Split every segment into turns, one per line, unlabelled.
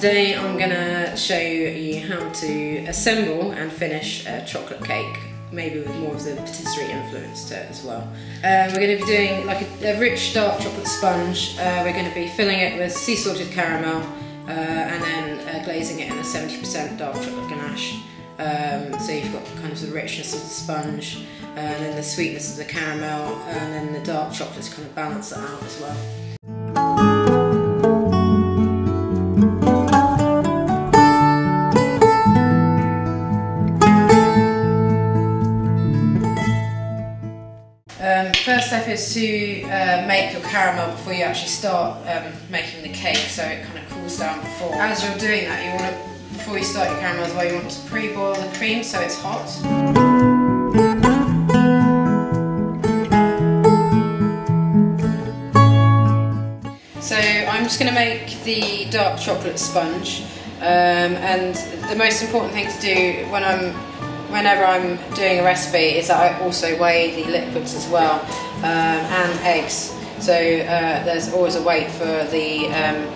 Today I'm going to show you how to assemble and finish a chocolate cake, maybe with more of the patisserie influence to it as well. We're going to be doing like a rich dark chocolate sponge. We're going to be filling it with sea salted caramel and then glazing it in a 70% dark chocolate ganache. So you've got kind of the richness of the sponge and then the sweetness of the caramel and then the dark chocolate to kind of balance that out as well. First step is to make your caramel before you actually start making the cake, so it kind of cools down before. As you're doing that, you want to, before you start your caramel as well, you want to pre-boil the cream so it's hot. So I'm just going to make the dark chocolate sponge, and the most important thing to do whenever I'm doing a recipe is that I also weigh the liquids as well, and eggs. So there's always a weight for the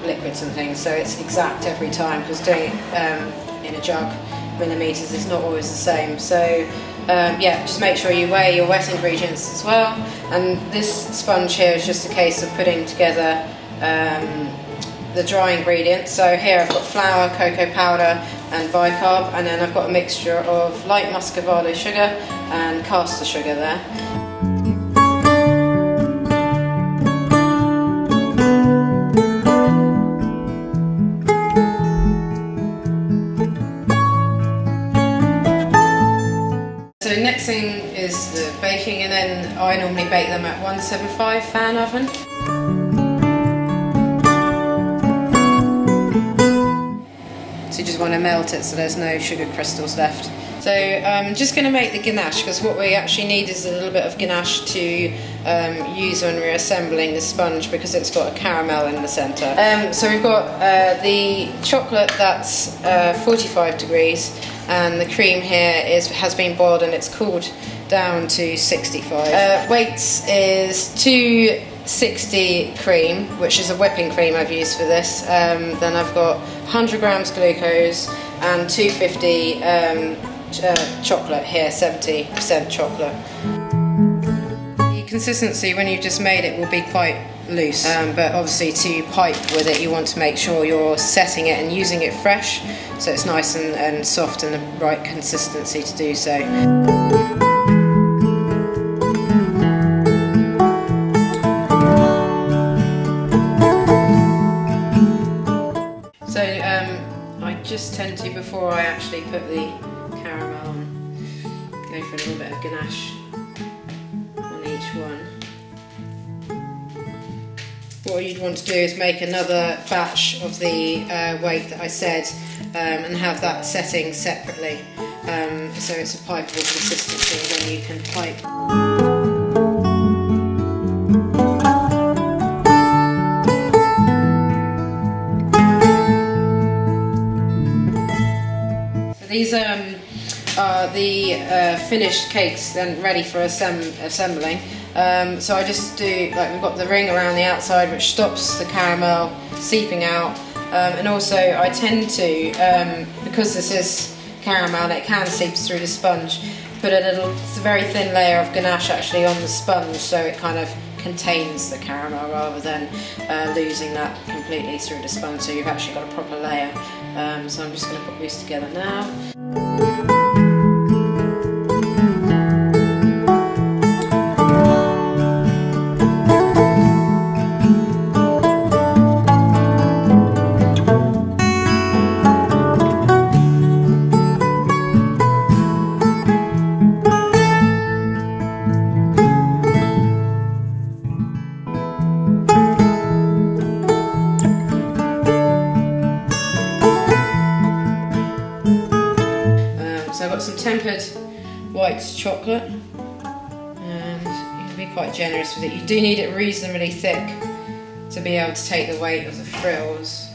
liquids and things, so it's exact every time, because doing it in a jug, millimetres, is not always the same. So yeah, just make sure you weigh your wet ingredients as well. And this sponge here is just a case of putting together the dry ingredients. So here I've got flour, cocoa powder and bicarb, and then I've got a mixture of light muscovado sugar and caster sugar there. So next thing is the baking, and then I normally bake them at 175 fan oven. So you just want to melt it so there's no sugar crystals left. So I'm just going to make the ganache, because what we actually need is a little bit of ganache to use when we're assembling the sponge, because it's got a caramel in the centre. So we've got the chocolate that's 45 degrees, and the cream here has been boiled and it's cooled down to 65. Weights is 260 cream, which is a whipping cream I've used for this. Then I've got 100 grams glucose and 250 chocolate here, 70% chocolate. The consistency when you've just made it will be quite loose, but obviously to pipe with it you want to make sure you're setting it and using it fresh, so it's nice and soft and the right consistency to do so. So I just tend to, before I actually put the caramel on, go for a little bit of ganache on each one. What you'd want to do is make another batch of the weight that I said, and have that setting separately, so it's a pipeable consistency, then you can pipe. These are the finished cakes then ready for assembling. So I just do, like, we've got the ring around the outside which stops the caramel seeping out, and also I tend to, because this is caramel, it can seep through the sponge, put a very thin layer of ganache actually on the sponge, so it kind of contains the caramel rather than losing that completely through the sponge, so you've actually got a proper layer. So I'm just going to put these together now. So I've got some tempered white chocolate, and you can be quite generous with it. You do need it reasonably thick to be able to take the weight of the frills.